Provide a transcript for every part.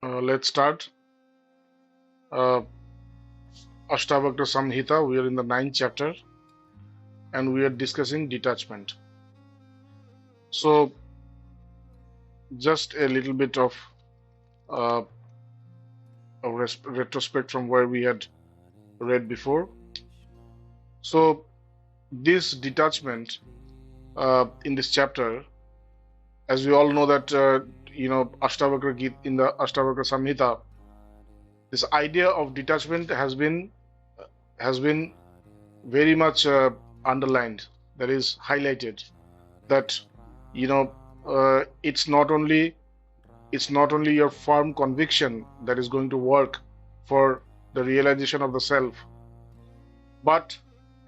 Let's start. Uh, Astavakra Samhita. We are in the ninth chapter and we are discussing detachment. So, just a little bit of uh, retrospect from where we had read before. So, this detachment in this chapter, as we all know that Astavakra in the Astavakra Samhita, this idea of detachment has been very much underlined. That is highlighted. That you know it's not only your firm conviction that is going to work for the realization of the self, but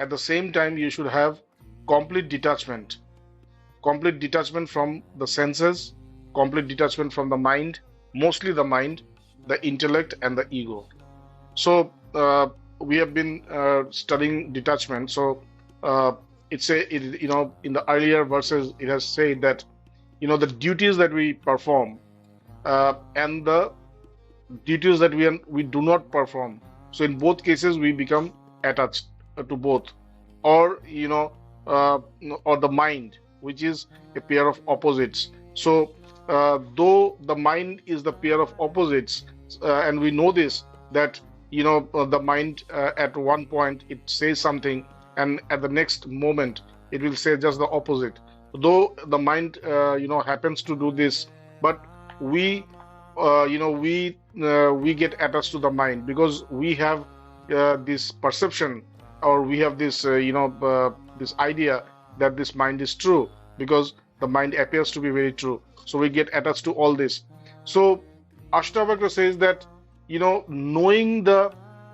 at the same time you should have complete detachment complete detachment from the senses, complete detachment from the mind, mostly the mind, the intellect and the ego. So we have been studying detachment. So uh, in the earlier verses it has said that the duties that we perform and the duties that we do not perform. So in both cases we become attached to both, or uh, or the mind, which is a pair of opposites. So though the mind is the pair of opposites, and we know this, that the mind at one point it says something, and at the next moment it will say just the opposite. Though the mind happens to do this, but we we get attached to the mind because we have this perception, or we have this this idea that this mind is true, because the mind appears to be very true, so we get attached to all this. So Ashtavakra says that knowing the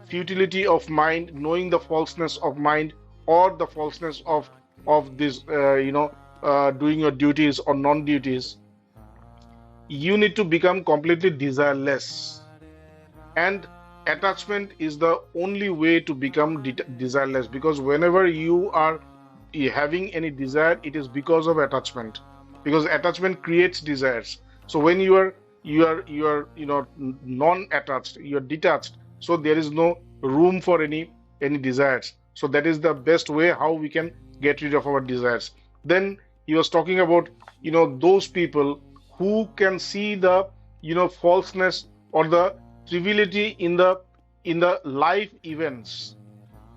futility of mind, knowing the falseness of mind, or the falseness of this doing your duties or non-duties, you need to become completely desireless. And attachment is the only way to become desireless, because whenever you are having any desire, it is because of attachment, because attachment creates desires. So when you are non-attached, you are detached, so there is no room for any desires. So that is the best way how we can get rid of our desires. Then he was talking about those people who can see the falseness or the triviality in the life events,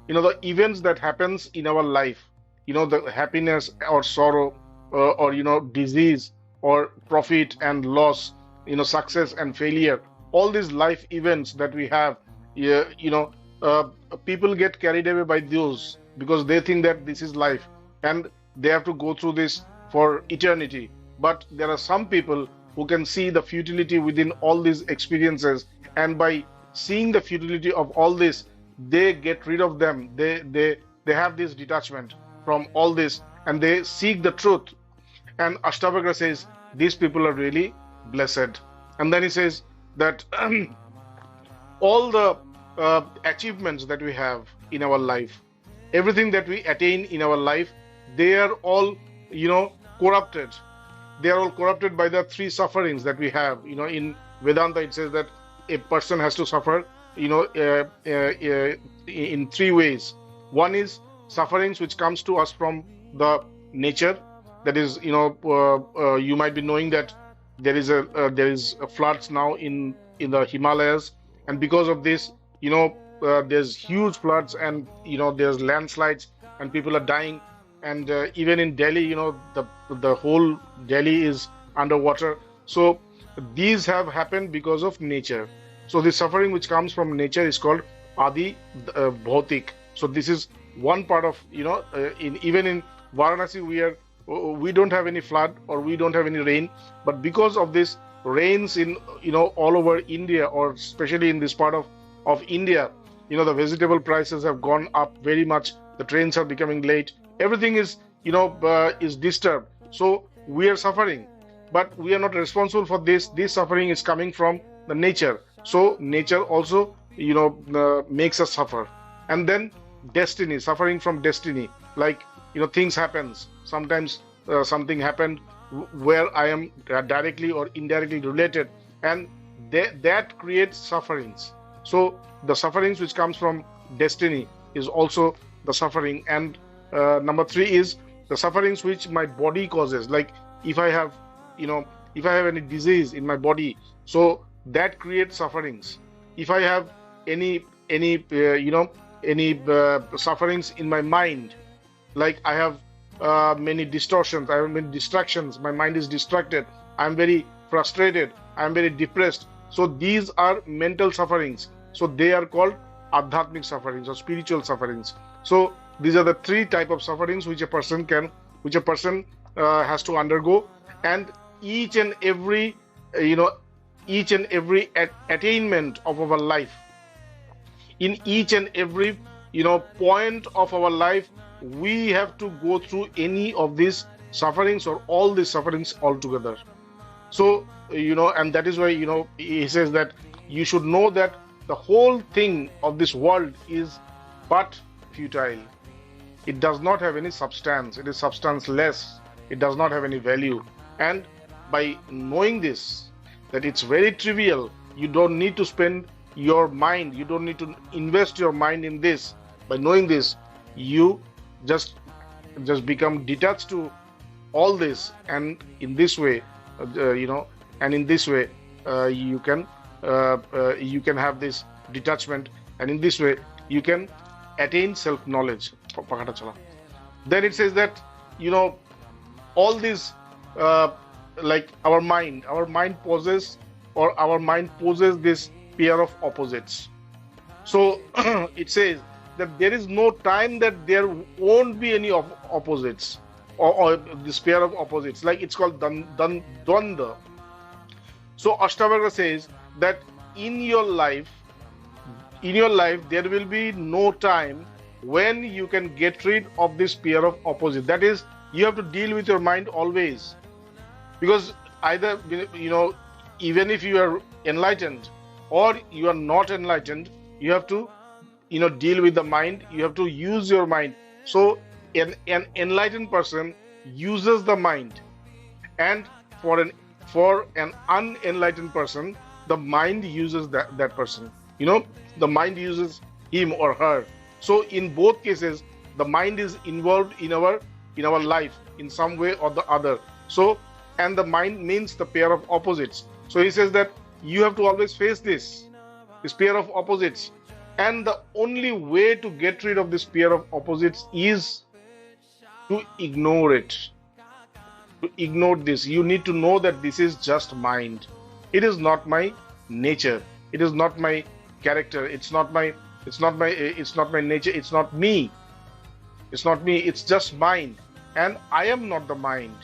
the events that happens in our life, the happiness or sorrow, or disease or profit and loss, success and failure, all these life events that we have. Yeah, uh, people get carried away by those because they think that this is life and they have to go through this for eternity. But there are some people who can see the futility within all these experiences, and by seeing the futility of all this, they get rid of them. They have this detachment from all this, and they seek the truth. And Ashtavakra says these people are really blessed. And then he says that all the achievements that we have in our life, everything that we attain in our life, they are all corrupted. They are all corrupted by the three sufferings that we have. In Vedanta it says that a person has to suffer in three ways. One is sufferings which comes to us from the nature. That is, you might be knowing that there is floods now in the Himalayas, and because of this, there's huge floods, and there's landslides, and people are dying. And even in Delhi, the whole Delhi is underwater. So these have happened because of nature. So the suffering which comes from nature is called Adi Bhautik. So this is one part of, even in Varanasi, we don't have any flood or we don't have any rain, but because of this rains in all over India, or especially in this part of India, the vegetable prices have gone up very much. The trains are becoming late. Everything is disturbed. So we are suffering, but we are not responsible for this. This suffering is coming from the nature. So nature also makes us suffer. And then destiny, suffering from destiny, like things happens. Sometimes something happened where I am directly or indirectly related, and that creates sufferings. So the sufferings which comes from destiny is also the suffering. And number three is the sufferings which my body causes. Like if I have, you know, if I have any disease in my body, so that creates sufferings. If I have any any sufferings in my mind, like I have many distortions, I have many distractions, my mind is distracted, I'm very frustrated, I'm very depressed. So these are mental sufferings. So they are called adhatmic sufferings or spiritual sufferings. So these are the three type of sufferings which a person has to undergo. And each and every attainment of our life, in each and every point of our life, we have to go through any of these sufferings or all these sufferings altogether. So and that is why he says that you should know that the whole thing of this world is but futile. It does not have any substance. It is substanceless. It does not have any value. And by knowing this, that it's very trivial, you don't need to spend your mind, you don't need to invest your mind in this. By knowing this, you just become detached to all this, and in this way, you can have this detachment, and in this way you can attain self-knowledge. Then it says that all these like our mind poses this pair of opposites. So it says that there is no time that there won't be any opposites or this pair of opposites, like it's called dvanda. So Astavakra says that in your life there will be no time when you can get rid of this pair of opposites. That is, you have to deal with your mind always, because either even if you are enlightened or you are not enlightened, you have to deal with the mind. You have to use your mind. So an enlightened person uses the mind, and for an unenlightened person, the mind uses that person. The mind uses him or her. So in both cases, the mind is involved in our life in some way or the other. So, and the mind means the pair of opposites. So he says that you have to always face this pair of opposites, and the only way to get rid of this pair of opposites is to ignore it. To ignore this, you need to know that this is just mind. It is not my nature. It is not my character. It's not my nature. It's not me. It's not me. It's just mind. And I am not the mind.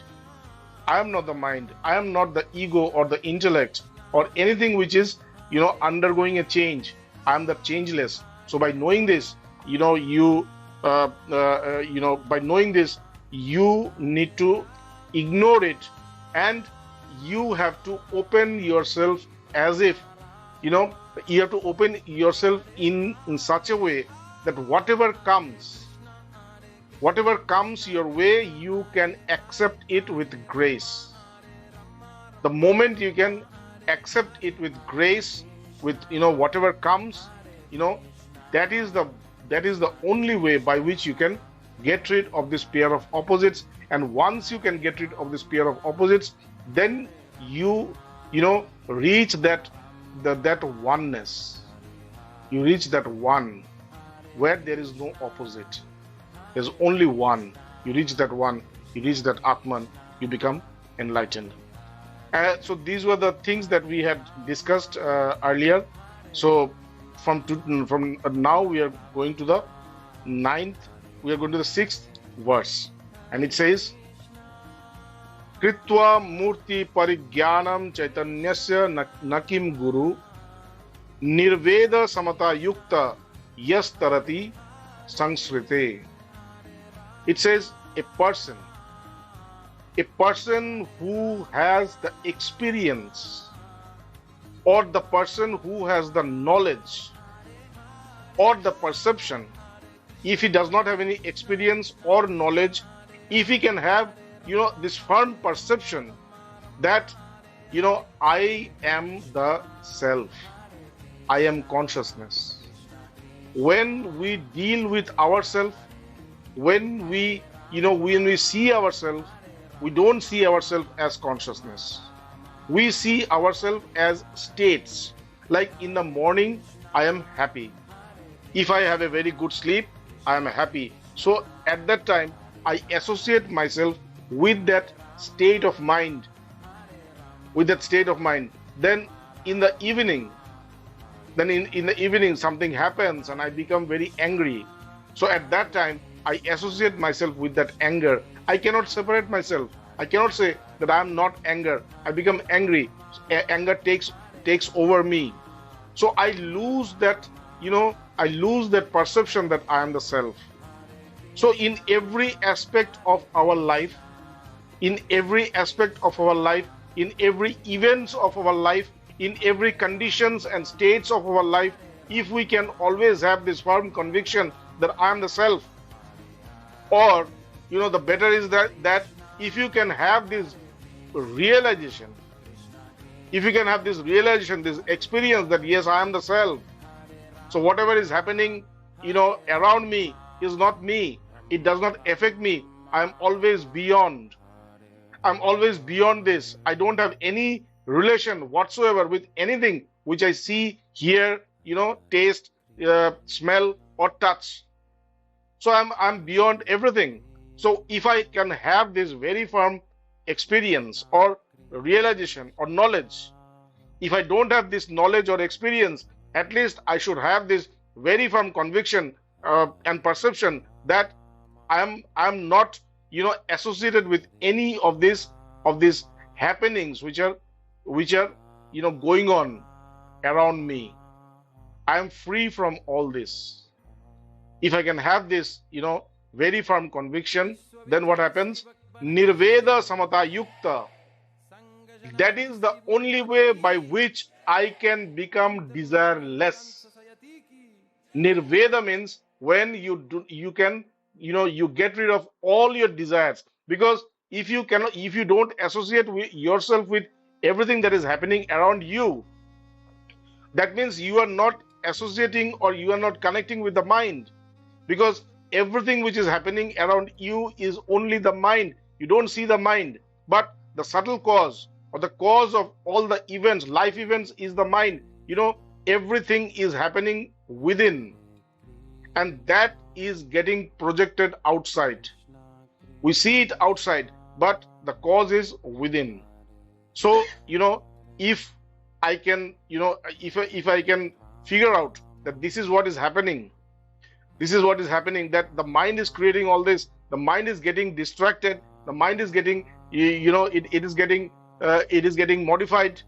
I am not the mind. I am not the ego or the intellect or anything which is undergoing a change. I am the changeless. So by knowing this, by knowing this, you need to ignore it, and you have to open yourself as if you have to open yourself in such a way that whatever comes your way, you can accept it with grace. The moment you can accept it with grace, with whatever comes, that is the only way by which you can get rid of this pair of opposites. And once you can get rid of this pair of opposites, then you reach that oneness. You reach that one where there is no opposite. There's only one. You reach that one. You reach that Atman. You become enlightened. So these were the things that we had discussed earlier. So from now we are going to the 6th verse. And it says, Kritva murti parigyanam chaitanyasya nakim guru nirveda samata yukta yas tarati sangsrite. It says a person who has the experience, or the person who has the knowledge or the perception. If he does not have any experience or knowledge, if he can have this firm perception that I am the self. I am consciousness. When we deal with ourselves, when we see ourselves, we don't see ourselves as consciousness. We see ourselves as states. Like in the morning, I am happy. If I have a very good sleep, I am happy. So at that time, I associate myself with that state of mind, Then in the evening, in the evening, something happens and I become very angry. So at that time, I associate myself with that anger. I cannot separate myself. I cannot say that I am not anger. I become angry. Anger takes over me. So I lose that, perception that I am the self. So in every aspect of our life, in every aspect of our life, in every events of our life, in every conditions and states of our life, if we can always have this firm conviction that I am the self, or the better is that if you can have this realization, this experience that yes, I am the self. So whatever is happening, around me is not me. It does not affect me. I am always beyond. I'm always beyond this. I don't have any relation whatsoever with anything which I see, hear, taste, smell, or touch. So I'm beyond everything. So if I can have this very firm experience or realization or knowledge, if I don't have this knowledge or experience, at least I should have this very firm conviction and perception that I'm not associated with any of these happenings which are going on around me. I am free from all this. If I can have this very firm conviction, then what happens? Nirveda samata yukta. That is the only way by which I can become desireless. Nirveda means when you get rid of all your desires. Because if you don't associate yourself with everything that is happening around you, that means you are not associating or you are not connecting with the mind. Because everything which is happening around you is only the mind. You don't see the mind, but the subtle cause or the cause of all the events, life events, is the mind. Everything is happening within, and that is getting projected outside. We see it outside, but the cause is within. So if I can if I can figure out that this is what is happening, that the mind is creating all this, the mind is getting distracted, the mind is getting it is getting modified.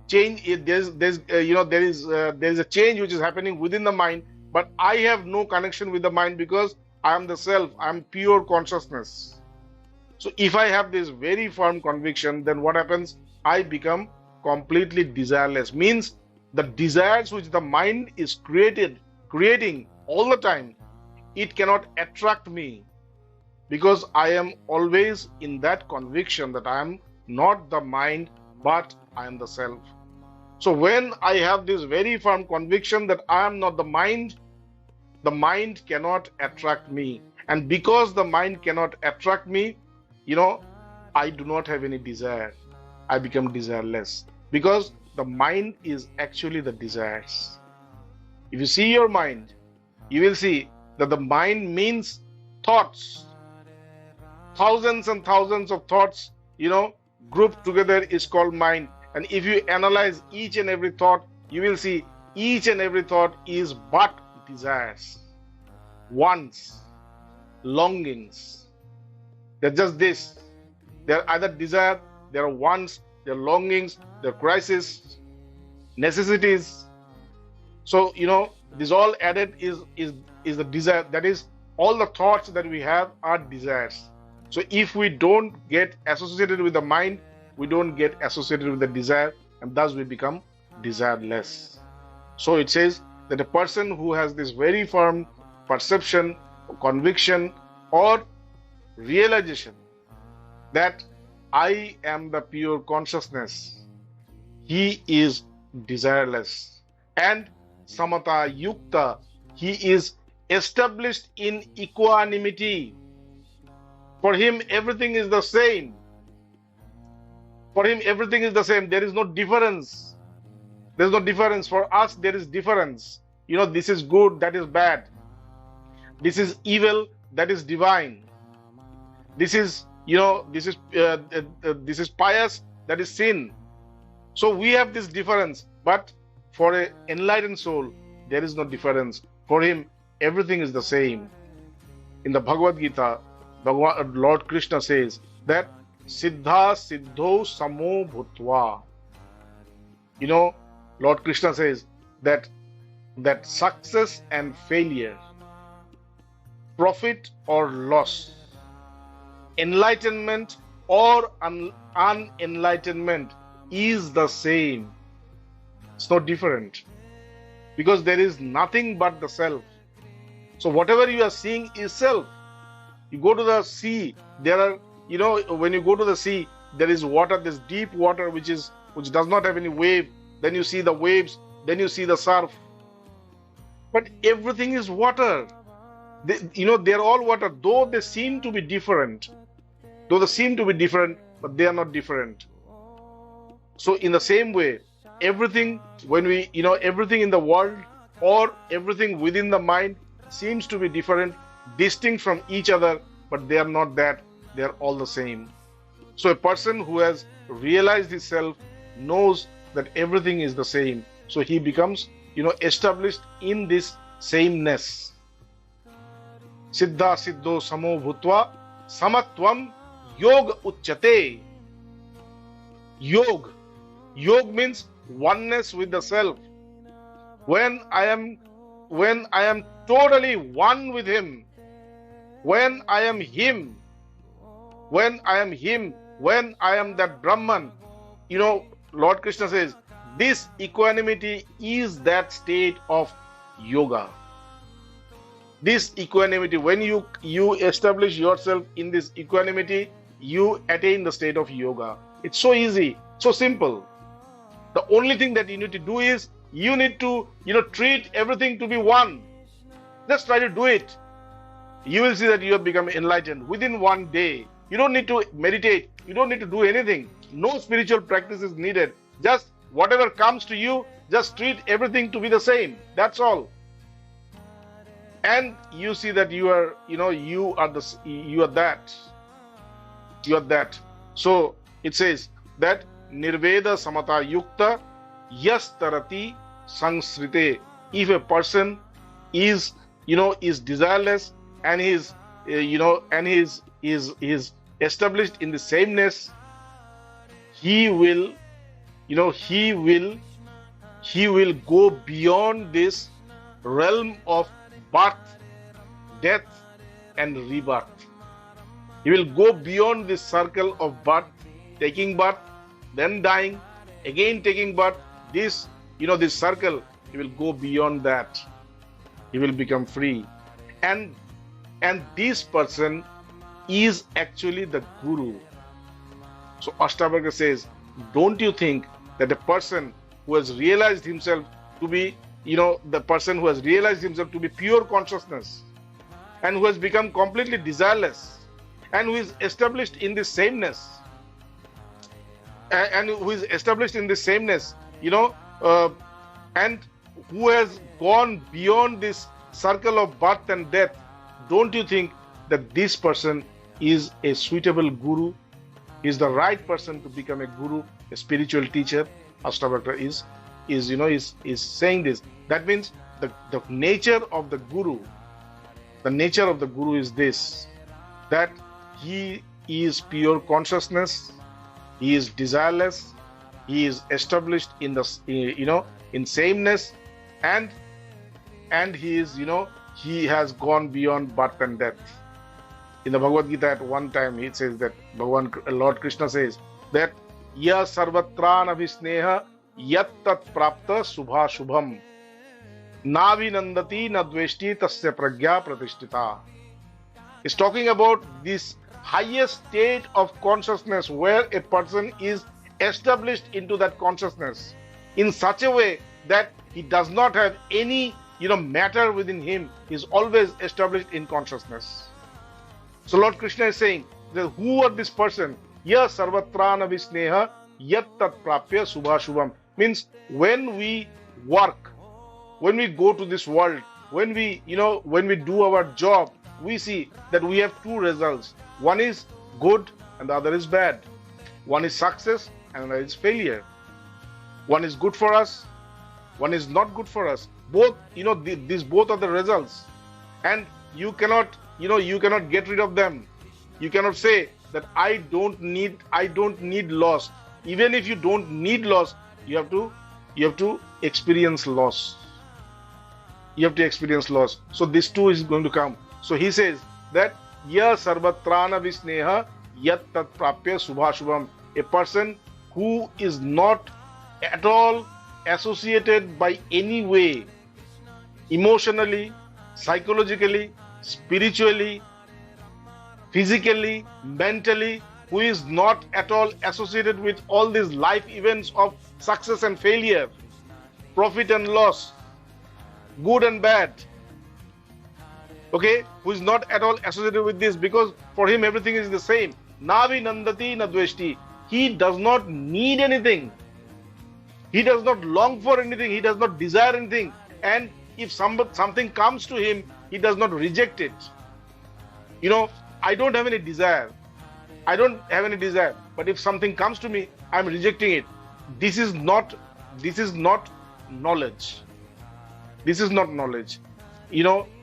There is a change which is happening within the mind, but I have no connection with the mind because I am the self. I am pure consciousness. So if I have this very firm conviction, then what happens? I become completely desireless. Means the desires which the mind is creating all the time, it cannot attract me, because I am always in that conviction that I am not the mind, but I am the self. So when I have this very firm conviction that I am not the mind cannot attract me. And because the mind cannot attract me, I do not have any desire. I become desireless, because the mind is actually the desires. If you see your mind, you will see that the mind means thoughts. Thousands and thousands of thoughts, grouped together is called mind. And if you analyze each and every thought, you will see each and every thought is but desires, wants, longings. They're just this. They're either desire, they're wants, they're longings, they're crises, necessities. So, this all added is the desire. That is, all the thoughts that we have are desires. So if we don't get associated with the mind, we don't get associated with the desire, and thus we become desireless. So it says that a person who has this very firm perception, conviction, or realization that I am the pure consciousness, he is desireless. And Samata Yukta, he is established in equanimity. For him, everything is the same. For him, everything is the same. There is no difference. There is no difference. For us, there is difference. This is good, that is bad. This is evil, that is divine. This is, this is pious, that is sin. So we have this difference. But for an enlightened soul, there is no difference. For him, everything is the same. In the Bhagavad Gita, Lord Krishna says that Siddha Siddho Samo Bhutva. Lord Krishna says that success and failure, profit or loss, enlightenment or unenlightenment is the same. It's not different, because there is nothing but the self. So whatever you are seeing is self. You go to the sea, there are, when you go to the sea, there is water, this deep water which does not have any wave. Then you see the waves, then you see the surf. But everything is water. They're all water, though they seem to be different. But they are not different. So in the same way, everything, everything in the world or everything within the mind seems to be different, distinct from each other, but they are not that. They are all the same. So a person who has realized his self knows that everything is the same. So he becomes, established in this sameness. Siddha Siddho Samo Bhutva Samatvam Yog Uchyate. Yog means oneness with the self. When I am totally one with him, when I am him, when I am that Brahman, Lord Krishna says, this equanimity is that state of yoga. This equanimity, when you establish yourself in this equanimity, you attain the state of yoga. It's so easy, so simple. The only thing that you need to do is, you need to, treat everything to be one. Just try to do it. You will see that you have become enlightened within one day. You don't need to meditate. You don't need to do anything. No spiritual practice is needed. Just whatever comes to you, just treat everything to be the same. That's all. And you see that you are that. So it says that Nirveda Samata Yukta Yastarati Sangsrite. If a person is desireless and is established in the sameness, he will go beyond this realm of birth, death and rebirth. He will go beyond this circle of birth, taking birth, then dying, again taking birth. This circle, he will go beyond that. He will become free. And this person is actually the guru. So Astavakra says, don't you think that a person who has realized himself to be, pure consciousness, and who has become completely desireless, and who is established in this sameness, and who has gone beyond this circle of birth and death, don't you think that this person is a suitable guru? Is the right person to become a guru, a spiritual teacher? Astavakra is saying this. That means the nature of the guru is this, that he is pure consciousness, he is desireless, he is established in the in sameness, and he is he has gone beyond birth and death. In the Bhagavad Gita, at one time, it says that Lord Krishna says that Ya sarvatra navisneha yat tat prapta subha shubham navi nandati nadveshti tasya pragya pratishtita. It's talking about this highest state of consciousness where a person is established into that consciousness in such a way that he does not have any, matter within him. Is always established in consciousness. So Lord Krishna is saying that who are this person? Ya sarvatrana visneha yat tat prapya subhashubham. Means when we work, when we go to this world, when we do our job, we see that we have two results. One is good and the other is bad. One is success and another is failure. One is good for us, one is not good for us. Both, these both are the results, and you cannot get rid of them. You cannot say that I don't need loss. Even if you don't need loss, you have to experience loss. You have to experience loss. So this too is going to come. So he says that ya sarvatrana visneha yat tat prapya subhashubham. A person who is not at all associated by any way, emotionally, psychologically, spiritually, physically, mentally, who is not at all associated with all these life events of success and failure, profit and loss, good and bad, okay, who is not at all associated with this, because for him everything is the same. Navi nandati nadveshti. He does not need anything. He does not long for anything. He does not desire anything. And if something comes to him, he does not reject it. I don't have any desire. I don't have any desire. But if something comes to me, I'm rejecting it. This is not knowledge. This is not knowledge.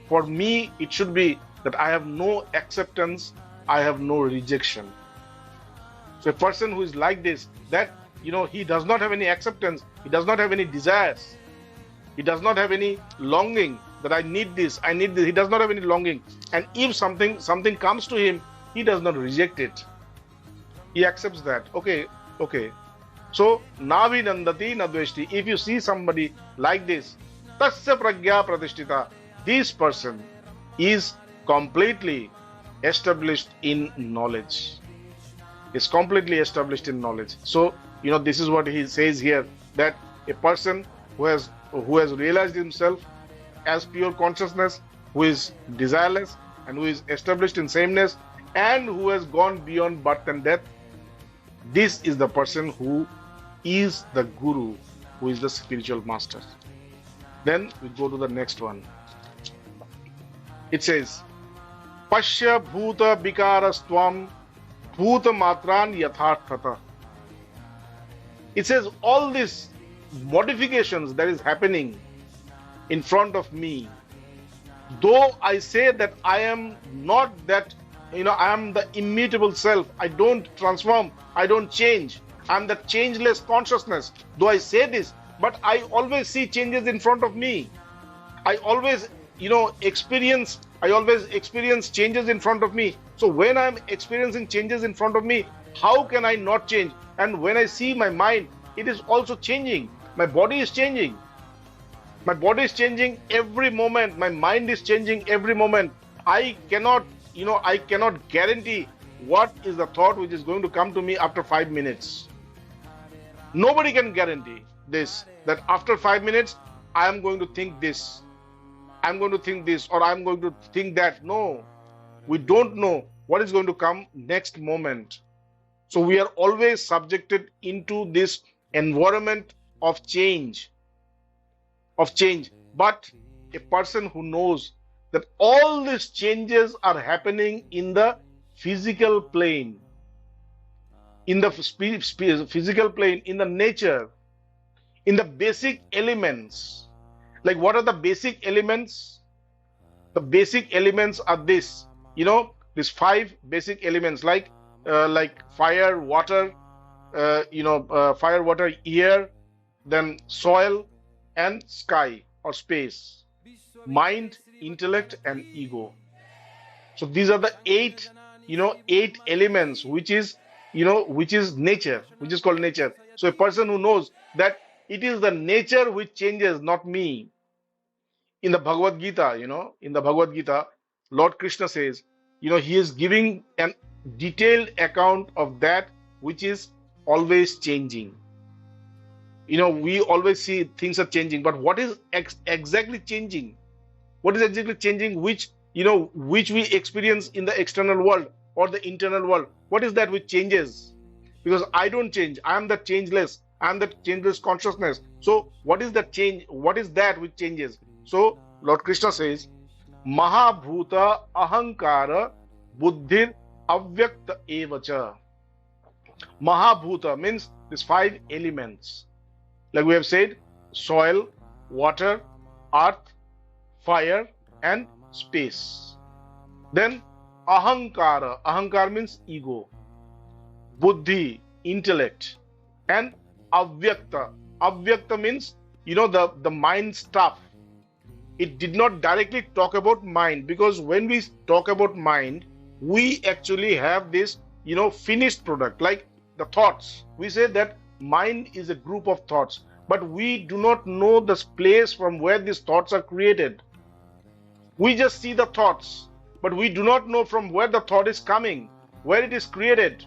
For me, it should be that I have no acceptance, I have no rejection. So a person who is like this, that he does not have any acceptance, he does not have any desires, he does not have any longing that I need this, I need this. He does not have any longing. And if something comes to him, he does not reject it. He accepts that. Okay. So navi nandati nadveshti. If you see somebody like this, tasya pragya pratishtita. This person is completely established in knowledge. Is completely established in knowledge. So this is what he says here, that a person who has realized himself as pure consciousness, who is desireless and who is established in sameness, and who has gone beyond birth and death, this is the person who is the guru, who is the spiritual master. Then we go to the next one. It says, Pashya bhuta vikarastvam bhuta matran yatharthata. It says all these modifications that is happening in front of me, though I say that I am not that, I am the immutable self, I don't transform, I don't change, I am the changeless consciousness. Though I say this, but I always see changes in front of me. I always, experience changes in front of me. So when I am experiencing changes in front of me, how can I not change? And when I see my mind, it is also changing. My body is changing. My body is changing every moment. My mind is changing every moment. I cannot guarantee what is the thought which is going to come to me after 5 minutes. Nobody can guarantee this, that after 5 minutes, I am going to think this. I'm going to think this, or I'm going to think that. No, we don't know what is going to come next moment. So we are always subjected into this environment of change. But a person who knows that all these changes are happening in the physical plane, in the physical plane, in the nature, in the basic elements. Like, what are the basic elements? The basic elements are this, these 5 basic elements, like fire, water, fire, water, air, then soil and sky or space, mind, intellect and ego. So these are the 8 elements, which is nature, which is called nature. So a person who knows that it is the nature which changes, not me. In the Bhagavad Gita, Lord Krishna says, he is giving a detailed account of that which is always changing. We always see things are changing, but what is exactly changing? What is exactly changing, which we experience in the external world or the internal world? What is that which changes? Because I don't change. I am the changeless. I am the changeless consciousness. So what is the change? What is that which changes? So Lord Krishna says, Mahabhuta ahankara buddhir avyakta evacha. Mahabhuta means these 5 elements. Like we have said, soil, water, earth, fire, and space. Then ahankara. Ahankara means ego. Buddhi, intellect. And avyakta. Avyakta means, the mind stuff. It did not directly talk about mind, because when we talk about mind, we actually have this, finished product, like the thoughts. We say that mind is a group of thoughts, but we do not know the place from where these thoughts are created. We just see the thoughts, but we do not know from where the thought is coming, where it is created,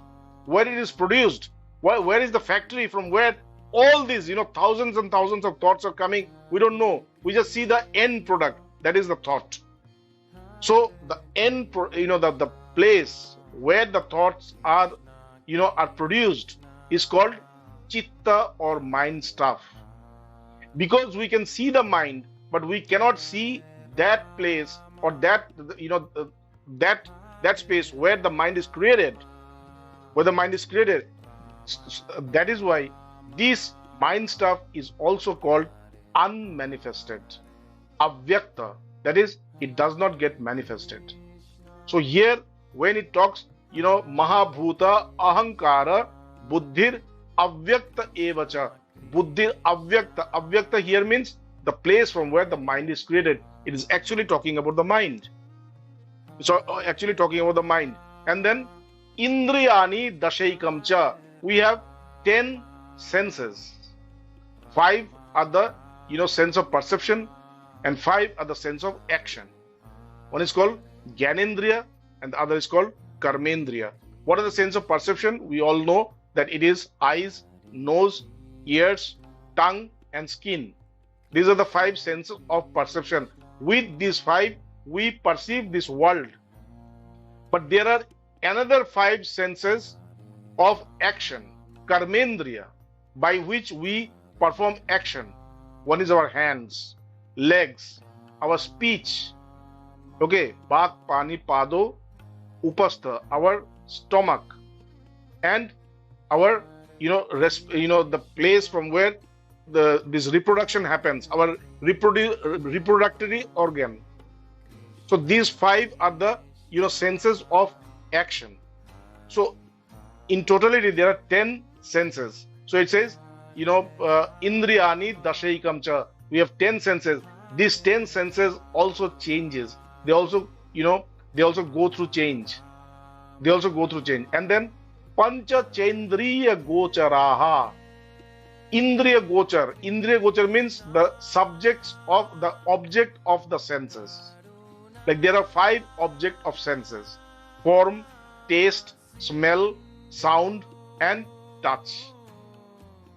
where it is produced, where is the factory from where all these, thousands and thousands of thoughts are coming. We don't know. We just see the end product, that is the thought. So the end, the place where the thoughts are, are produced is called chitta or mind stuff. Because we can see the mind, but we cannot see that place or that, that space where the mind is created. Where the mind is created. That is why this mind stuff is also called unmanifested. Avyakta. That is, it does not get manifested. So here, when it talks, Mahabhuta ahankara buddhir avyakta evacha. Buddhir avyakta. Avyakta here means the place from where the mind is created. It is actually talking about the mind. So actually talking about the mind. And then Indriyani dashaikam cha. We have 10 senses. 5 are the sense of perception, and 5 are the sense of action. One is called Gyanendriya and the other is called Karmendriya. What are the sense of perception? We all know that it is eyes, nose, ears, tongue, and skin. These are the 5 senses of perception. With these 5, we perceive this world. But there are another 5 senses of action, Karmendriya, by which we perform action. One is our hands, legs, our speech. Okay, Bak, Pani, Pado, Upastha, our stomach, and our, the place from where this reproduction happens, our reproductory organ. So these 5 are the, senses of action. So in totality, there are 10 senses. So it says, Indriyani dashaikam cha. We have 10 senses. These 10 senses also changes. They also, they also go through change. They also go through change. And then Pancha Chendriya Gocharaha. Indriya Gochar. Indriya Gochar means the subjects of the object of the senses. Like there are 5 object of senses: form, taste, smell, sound, and touch.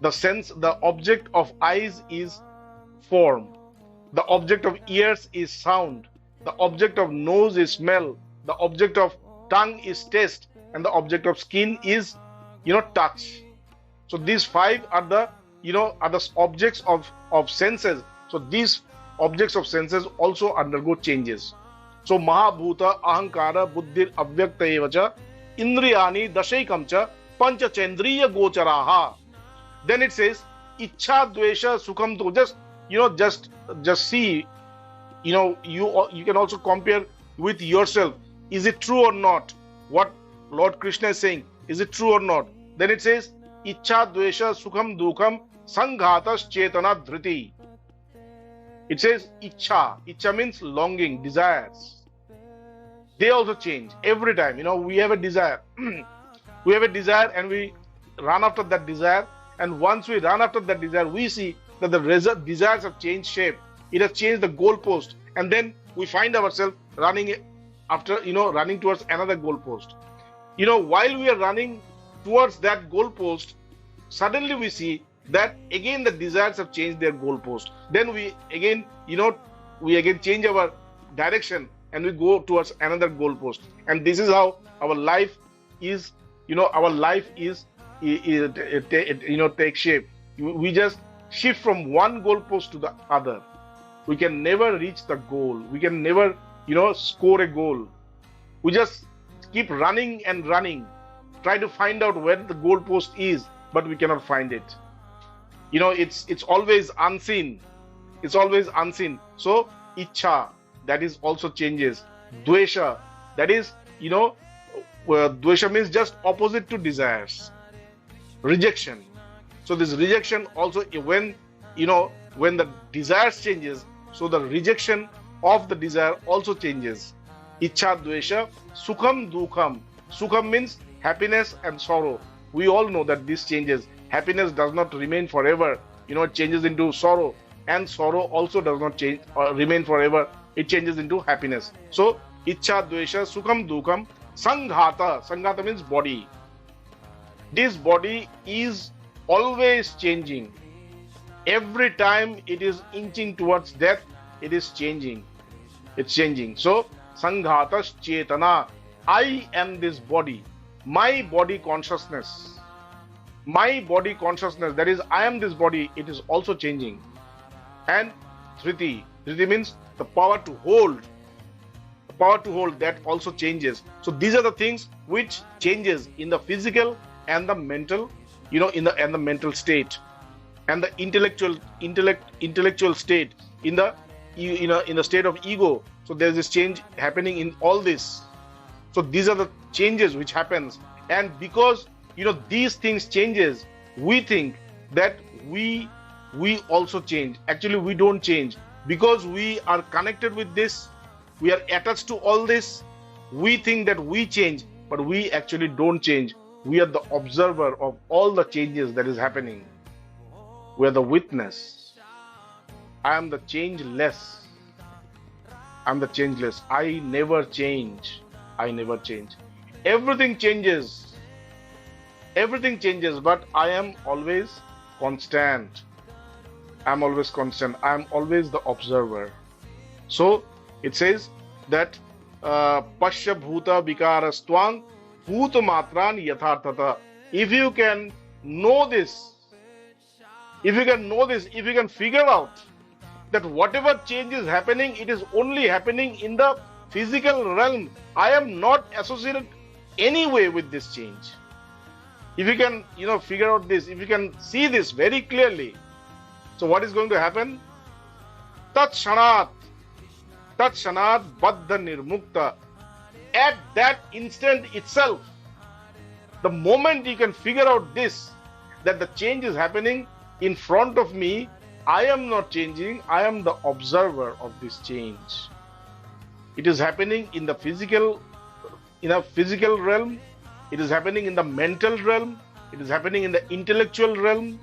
The object of eyes is form. The object of ears is sound. The object of nose is smell. The object of tongue is taste. And the object of skin is, touch. So these 5 are the, are the objects of senses. So these objects of senses also undergo changes. So Mahabhuta ahankara buddhir avyakta evacha indriyani dashaikam cha pancha chendriya gocharaha. Then it says ichha dvesha sukham to. Just see, you can also compare with yourself. Is it true or not? What Lord Krishna is saying, is it true or not? Then it says ichha dvesha sukham dukham sanghatas chetana dhriti. It says ichha. Ichha means longing, desires. They also change every time. We have a desire. We have a desire and we run after that desire. And once we run after that desire, we see that the desires have changed shape. It has changed the goalpost. And then we find ourselves running after, running towards another goalpost. While we are running towards that goalpost, suddenly we see that again the desires have changed their goalpost. Then we again, we again change our direction and we go towards another goalpost. And this is how our life is, our life take shape. We just shift from one goalpost to the other. We can never reach the goal. We can never, score a goal. We just keep running and running, try to find out where the goalpost is, but we cannot find it. It's always unseen. It's always unseen. So ichha, that is also changes. Dvesha, that is, dvesha means just opposite to desires. Rejection. So this rejection also, when the desires changes, so the rejection of the desire also changes. Ichha, dvesha, sukham, dukham. Sukham means happiness and sorrow. We all know that this changes. Happiness does not remain forever. It changes into sorrow, and sorrow also does not change or remain forever. It changes into happiness. So ichha, dvesha, sukham, dukham, sanghata. Sanghata means body. This body is always changing. Every time it is inching towards death, it is changing. It's changing. So sanghata chetana. I am this body. My body consciousness. My body consciousness, that is, I am this body, it is also changing. And Thriti. Thriti means the power to hold. The power to hold, that also changes. So these are the things which changes in the physical and the mental, in the mental state, and the intellectual state, in the state of ego. So there's this change happening in all this. So these are the changes which happens, and because these things changes, we think that we also change. Actually, we don't change, because we are connected with this. We are attached to all this. We think that we change, but we actually don't change. We are the observer of all the changes that is happening. We are the witness. I am the changeless. I'm the changeless. I never change. I never change. Everything changes. Everything changes, but I am always constant. I'm always constant. I'm always the observer. So it says that Pashya Bhuta Vikarastvang Bhuta Matran Yatharthata. If you can know this, if you can figure out that whatever change is happening, it is only happening in the physical realm. I am not associated anyway with this change. If you can, figure out this, if you can see this very clearly, so what is going to happen? Tat Shanat Baddha Nirmukta. At that instant itself, the moment you can figure out this, that the change is happening in front of me, I am not changing, I am the observer of this change. It is happening in the physical realm. It is happening in the mental realm. It is happening in the intellectual realm.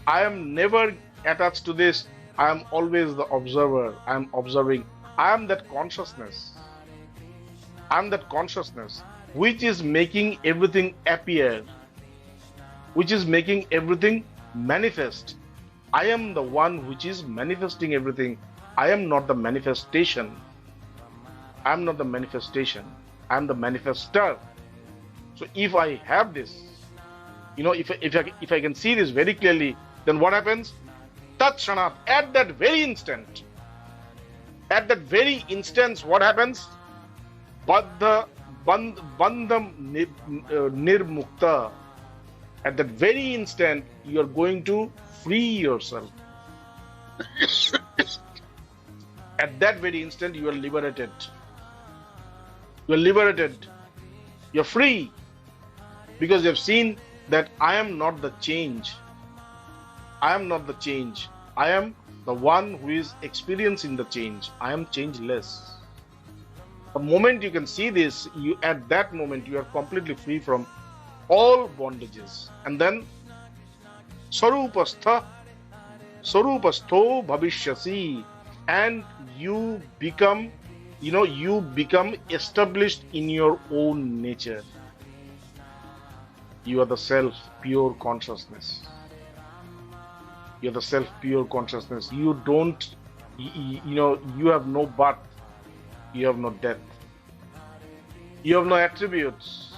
I am never attached to this. I am always the observer. I am observing. I am that consciousness. I am that consciousness which is making everything appear, which is making everything manifest. I am the one which is manifesting everything. I am not the manifestation. I am not the manifestation. I am the manifester. So if I have this, if I can see this very clearly, then what happens? Tat Shanat, at that very instant, what happens? Bandham Nirmukta. At that very instant, you are going to free yourself. At that very instant, you are liberated. You are liberated. You're free. Because you have seen that I am not the change. I am not the change. I am the one who is experiencing the change. I am changeless. The moment you can see this, at that moment you are completely free from all bondages. And then Sarupastho Bhavishyasi, and you become established in your own nature. You are the self, pure consciousness. You're the self, pure consciousness. You don't, you have no birth. You have no death. You have no attributes.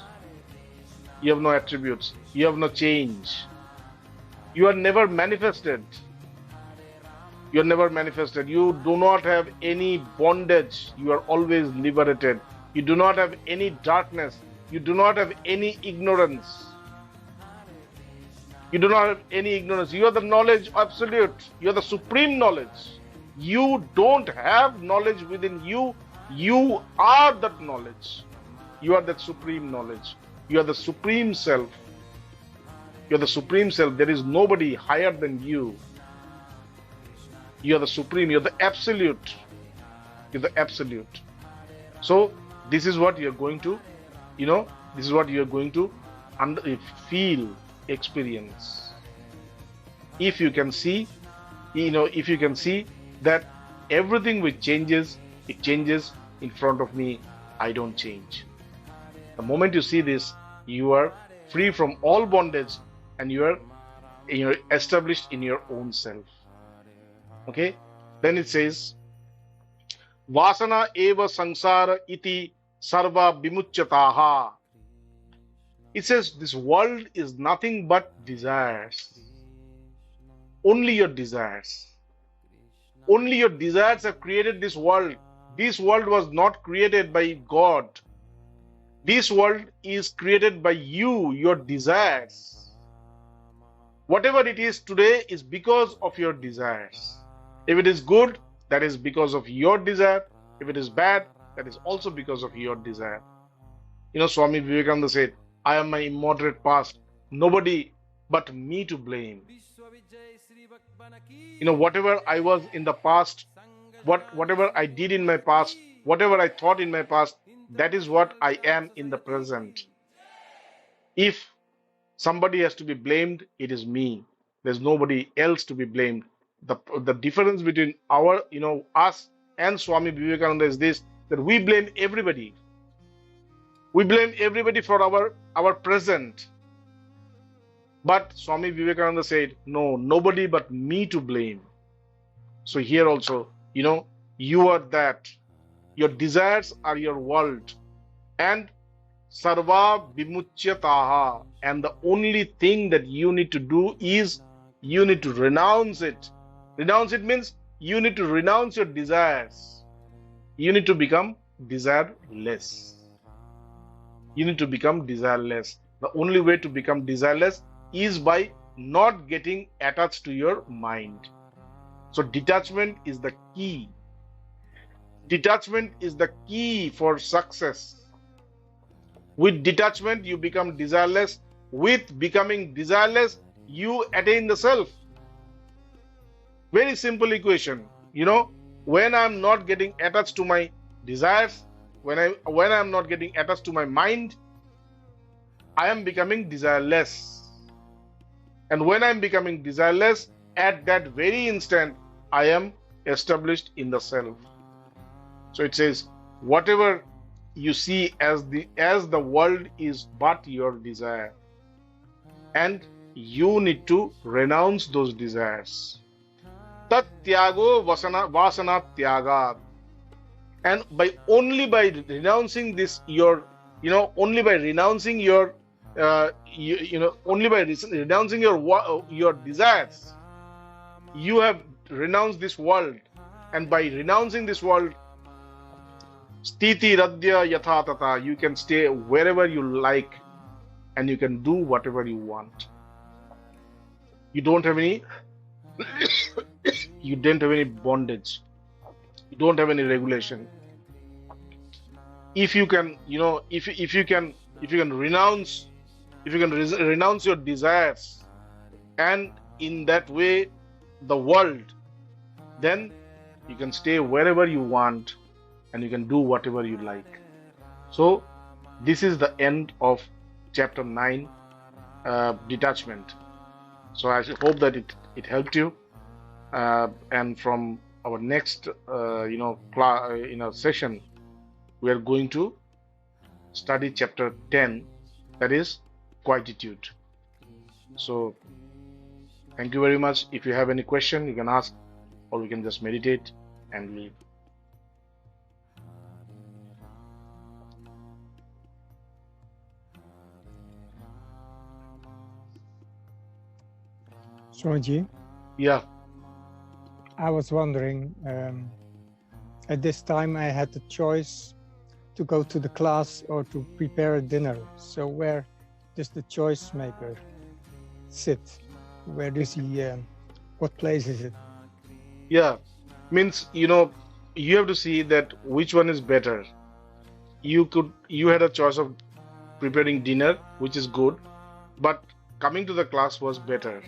You have no attributes. You have no change. You are never manifested. You are never manifested. You do not have any bondage. You are always liberated. You do not have any darkness. You do not have any ignorance. You do not have any ignorance. You are the knowledge absolute. You are the supreme knowledge. You don't have knowledge within you. You are that knowledge. You are that supreme knowledge. You are the supreme self. You are the supreme self. There is nobody higher than you. You are the supreme. You are the absolute. You are the absolute. So this is what you are going to, this is what you are going to feel, experience. If you can see, if you can see that everything which changes, it changes in front of me. I don't change. The moment you see this, you are free from all bondage, and you are established in your own self. Okay, then it says, Vasana eva sangsara iti sarva vimuchyataha. It says this world is nothing but desires. Only your desires. Only your desires have created this world. This world was not created by God. This world is created by you, your desires. Whatever it is today is because of your desires. If it is good, that is because of your desire. If it is bad, that is also because of your desire. Swami Vivekananda said, I am my immoderate past. Nobody but me to blame. Whatever I was in the past, whatever I did in my past, whatever I thought in my past, that is what I am in the present. If somebody has to be blamed, it is me. There's nobody else to be blamed. The difference between us and Swami Vivekananda is this, that we blame everybody. We blame everybody for our present. But Swami Vivekananda said, no, nobody but me to blame. So here also, you are that. Your desires are your world. And sarva vimuchyataha. And the only thing that you need to do is you need to renounce it. Renounce it means you need to renounce your desires. You need to become desireless. You need to become desireless. The only way to become desireless is by not getting attached to your mind. So detachment is the key. Detachment is the key for success. With detachment, you become desireless. With becoming desireless, you attain the self. Very simple equation. When I'm not getting attached to my desires, when I'm not getting attached to my mind, I am becoming desireless. And when I'm becoming desireless, at that very instant, I am established in the self. So it says, whatever you see as the world is but your desire. And you need to renounce those desires. Tat tyago vasana tyagat. And only by renouncing this, only by renouncing your desires, you have renounced this world. And by renouncing this world, stiti radya yatha tata, you can stay wherever you like and you can do whatever you want. You don't have any bondage. You don't have any regulation. If you can, if you can renounce your desires, and in that way the world, then you can stay wherever you want and you can do whatever you like. So this is the end of chapter 9, detachment. So I hope that it helped you, and from our next session, we are going to study chapter 10, that is quietude. So thank you very much. If you have any question, you can ask, or we can just meditate and leave. Swamiji, Yeah, I was wondering, at this time I had the choice to go to the class or to prepare a dinner. So where does the choice maker sit? Where does he, what place is it? yeah. Means, you have to see that which one is better. You had a choice of preparing dinner, which is good, but coming to the class was better.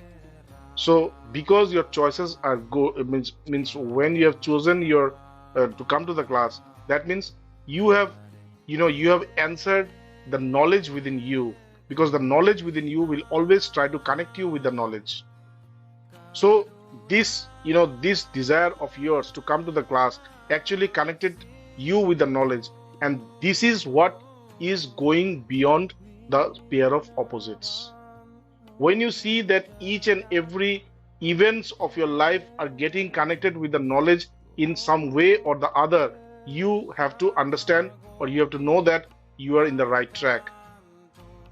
So because your choices are good, it means when you have chosen your to come to the class, that means you have you have answered the knowledge within you, because the knowledge within you will always try to connect you with the knowledge. So this this desire of yours to come to the class actually connected you with the knowledge, and this is what is going beyond the pair of opposites. When you see that each and every events of your life are getting connected with the knowledge in some way or the other, you have to understand, or you have to know that you are in the right track.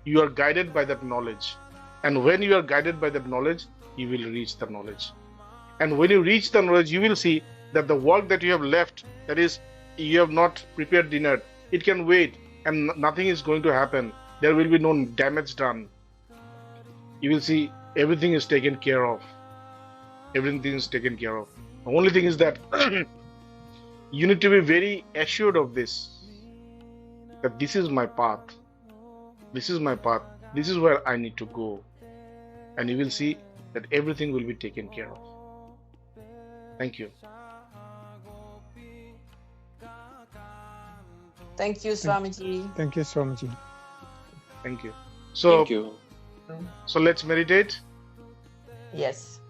You are guided by that knowledge, and when you are guided by that knowledge, you will reach the knowledge. And when you reach the knowledge, you will see that the work that you have left, that is, you have not prepared dinner, it can wait, and nothing is going to happen. There will be no damage done. You will see everything is taken care of. Everything is taken care of. The only thing is that you need to be very assured of this, that this is my path. This is my path. This is where I need to go. And you will see that everything will be taken care of. Thank you. Thank you, Swamiji. Thank you, Swamiji. Thank you. So, Thank you. so let's meditate. Yes.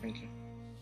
Thank you.